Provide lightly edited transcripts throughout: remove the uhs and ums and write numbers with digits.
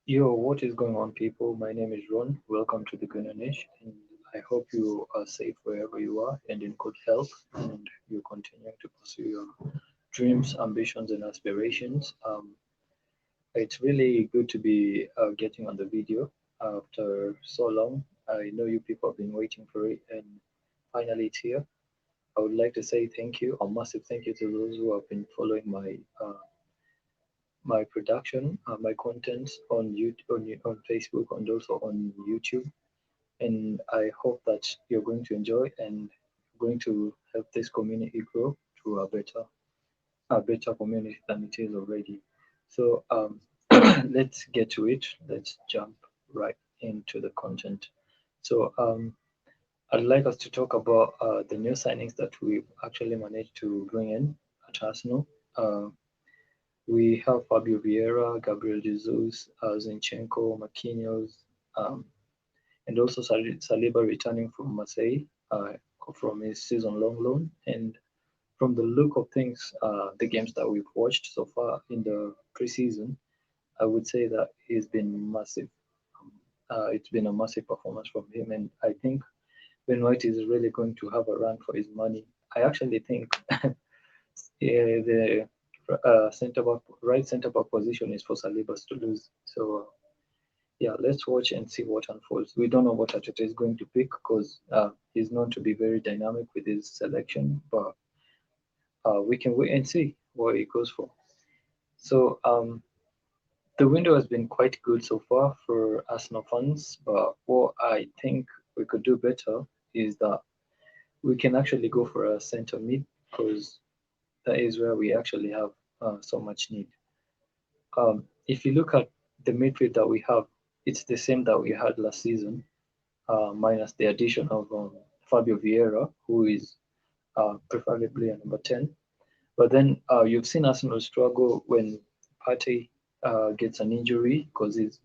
Yo, what is going on, people? My name is Ron. Welcome to the Gunner Niche, and I hope you are safe wherever you are and in good health, and you're continuing to pursue your dreams, ambitions, and aspirations. It's really good to be getting on the video after so long. I know you people have been waiting for it, and finally it's here. I would like to say thank you, a massive thank you to those who have been following my production, my content on YouTube, on Facebook, and also on YouTube. And I hope that you're going to enjoy and going to help this community grow to a better community than it is already. So let's get to it. Let's jump right into the content. So I'd like us to talk about the new signings that we've actually managed to bring in at Arsenal. Uh, we have Fabio Vieira, Gabriel Jesus, Zinchenko, Marquinhos, um, and also Saliba returning from Marseille from his season-long loan. And from the look of things, the games that we've watched so far in the preseason, I would say that he's been massive. It's been a massive performance from him, and I think Ben White is really going to have a run for his money. I actually think the right centre back position is for Saliba to lose. So yeah, let's watch and see what unfolds. We don't know what Arteta is going to pick because he's known to be very dynamic with his selection, but we can wait and see what he goes for. So the window has been quite good so far for Arsenal fans, but what I think we could do better is that we can actually go for a centre mid because that is where we actually have so much need. If you look at the midfield that we have, it's the same that we had last season, minus the addition of Fabio Vieira, who is preferably a number 10. But then you've seen Arsenal struggle when Partey gets an injury because he's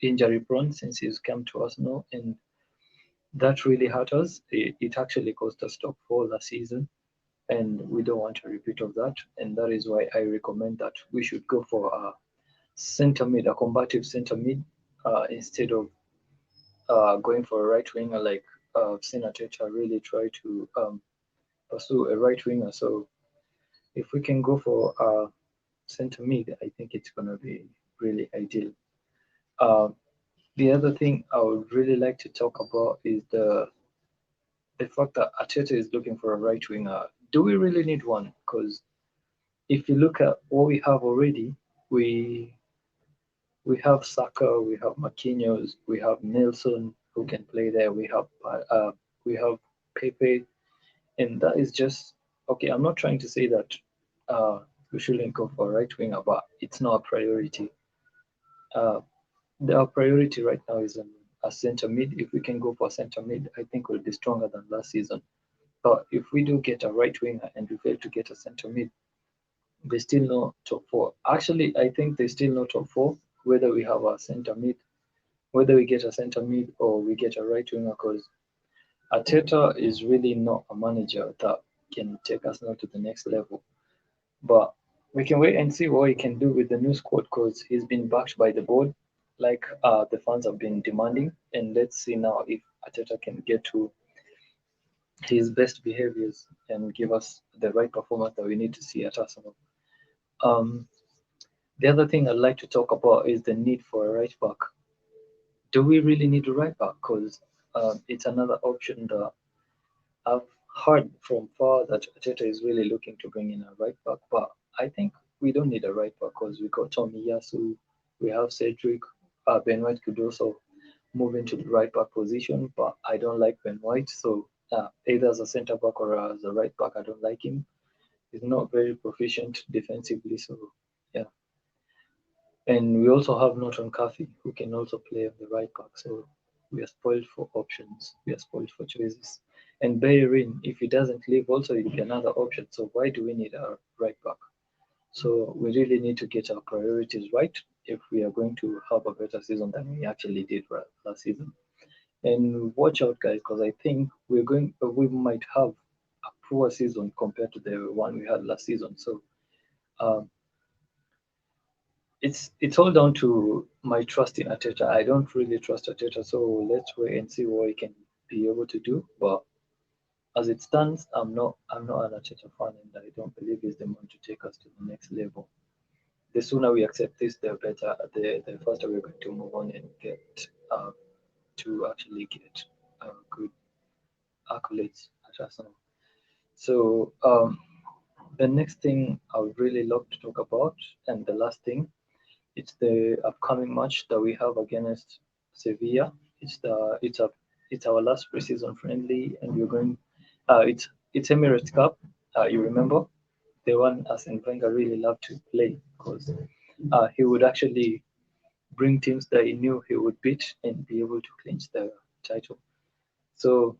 injury prone since he's come to Arsenal, and that really hurt us. It actually cost us top four last season, and we don't want a repeat of that. And that is why I recommend that we should go for a center mid, a combative center mid, instead of going for a right winger like Arteta really try to pursue a right winger. So if we can go for center mid, I think it's gonna be really ideal. Uh, the other thing I would really like to talk about is the fact that Arteta is looking for a right winger. Do we really need one? Because if you look at what we have already, we we have Saka, we have Marquinhos, we have Nelson who can play there. We have Pepe, and that is just okay. I'm not trying to say that uh, we shouldn't go for a right winger, but it's not a priority. Uh, our priority right now is a center mid. If we can go for a center mid, I think we'll be stronger than last season. But if we do get a right winger and we fail to get a center mid, there's still no top four. Actually, I think there's still no top four, whether we have a center mid, whether we get a center mid or we get a right winger, because Arteta is really not a manager that can take us now to the next level. But we can wait and see what he can do with the new squad because he's been backed by the board, like the fans have been demanding. And let's see now if Arteta can get to his best behaviors and give us the right performance that we need to see at Arsenal. Um, the other thing I'd like to talk about is the need for a right back. Do we really need a right back? Because it's another option that I've heard from far that Arteta is really looking to bring in a right back, but I think we don't need a right back because we got Tommy Yasu, we have Cedric. Ben White could also move into the right back position, but I don't like Ben White, so either as a centre back or as a right back, I don't like him. He's not very proficient defensively, so yeah. And we also have Norton Caffey, who can also play on the right back. So we are spoiled for options. We are spoiled for choices. And Bellerin, if he doesn't leave, also he'll be another option. So why do we need a right back? So we really need to get our priorities right if we are going to have a better season than we actually did last season. And watch out, guys, because I think we might have a poor season compared to the one we had last season. So um, it's all down to my trust in Ateta. I don't really trust Ateta, so let's wait and see what he can be able to do. But as it stands, I'm not an Ateta fan, and I don't believe he's the man to take us to the next level. The sooner we accept this, the better. The faster we're going to move on and get to actually get good accolades at Arsenal. So the next thing I would really love to talk about, and the last thing, it's the upcoming match that we have against Sevilla. It's our last preseason friendly, and we're going. It's Emirates Cup. You remember the one Arsene Wenger really loved to play because he would actually bring teams that he knew he would beat and be able to clinch the title. So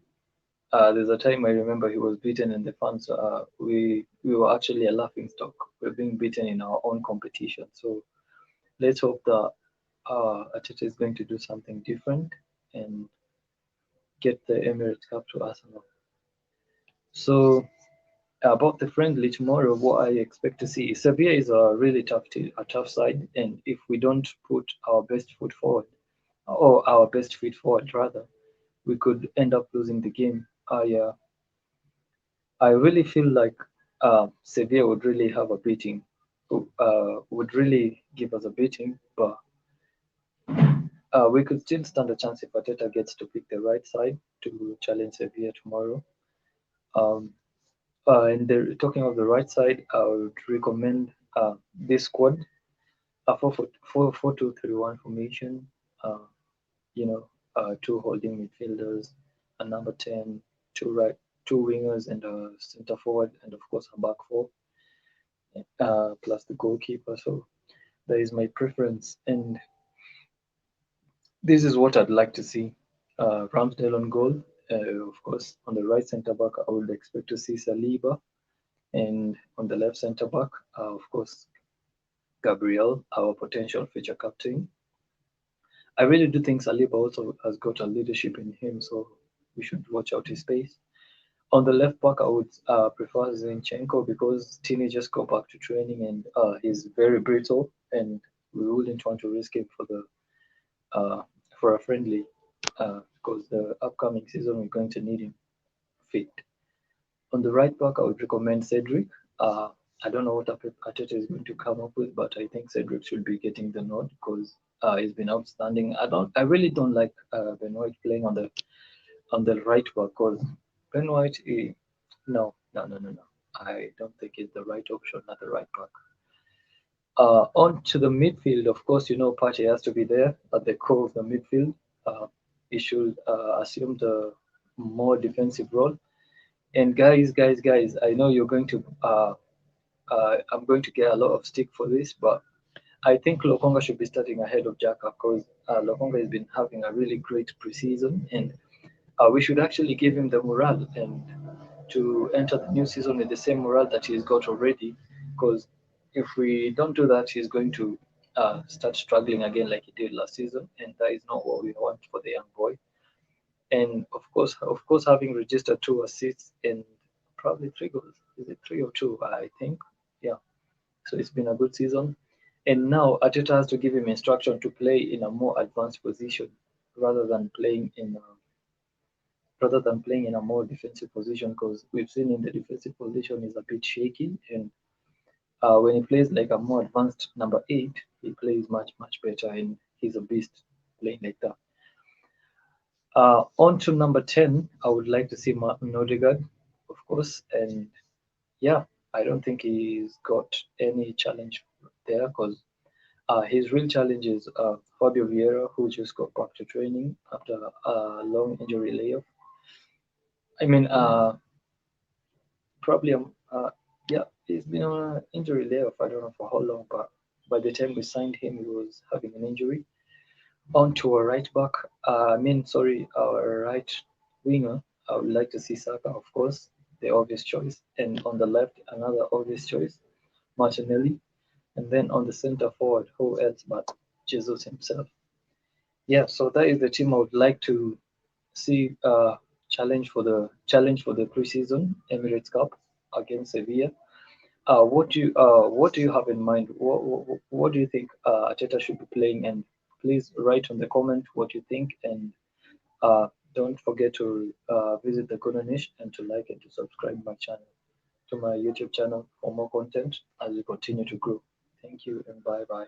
there's a time I remember he was beaten in the fans. We were actually a laughing stock. We're being beaten in our own competition. So let's hope that Arteta is going to do something different and get the Emirates Cup to Arsenal. So about the friendly tomorrow, what I expect to see, Sevilla is a really a tough side, and if we don't put our best foot forward, or our best feet forward rather, we could end up losing the game. I really feel like Sevilla would really have a beating, would really give us a beating, but we could still stand a chance if Arteta gets to pick the right side to challenge Sevilla tomorrow. Um, and talking of the right side, I would recommend this squad, a 4-4-2-3-1 formation. Uh, you know, two holding midfielders, a number 10, two wingers, and a center forward, and of course a back four, plus the goalkeeper. So that is my preference, and this is what I'd like to see. Ramsdale on goal. Of course, on the right centre back, I would expect to see Saliba, and on the left centre back, of course, Gabriel, our potential future captain. I really do think Saliba also has got a leadership in him, so we should watch out his pace. On the left back, I would prefer Zinchenko because Tini just got back to training and he's very brittle, and we wouldn't want to risk him uh, for a friendly because the upcoming season we're going to need him fit. On the right back, I would recommend Cedric. I don't know what Arteta is going to come up with, but I think Cedric should be getting the nod because he's been outstanding. I really don't like Ben White playing on the right back because Ben White, no. I don't think he's the right option at the right back. On to the midfield, of course, Partey has to be there at the core of the midfield. Uh, he should assume the more defensive role. And guys, I know you're going to I'm going to get a lot of stick for this, but I think Lokonga should be starting ahead of Xhaka because Lokonga has been having a really great preseason, and we should actually give him the morale and to enter the new season with the same morale that he's got already. Because if we don't do that, he's going to start struggling again like he did last season, and that is not what we want for the young boy. And of course, having registered 2 assists and probably 3 goals, is it 3 or 2? I think, yeah. So it's been a good season, and now Arteta has to give him instruction to play in a more advanced position rather than playing in a more defensive position because we've seen in the defensive position is a bit shaky, and when he plays like a more advanced number 8, he plays much better, and he's a beast playing like that. On to number 10, I would like to see Martin Odegaard, of course, and yeah, I don't think he's got any challenge there because his real challenge is Fabio Vieira, who just got back to training after a long injury layoff. I mean, probably yeah, he's been on an injury layoff. I don't know for how long, but by the time we signed him, he was having an injury. On to our right back, sorry, our right winger. I would like to see Saka, of course, the obvious choice, and on the left, another obvious choice, Martinelli, and then on the center forward, who else but Jesus himself? Yeah, so that is the team I would like to see challenge for the preseason Emirates Cup against Sevilla. what do you have in mind? What do you think Arteta should be playing? And please write on the comment what you think. And don't forget to visit the Corner Niche and to like and to subscribe my channel to my YouTube channel for more content as we continue to grow. Thank you and bye bye.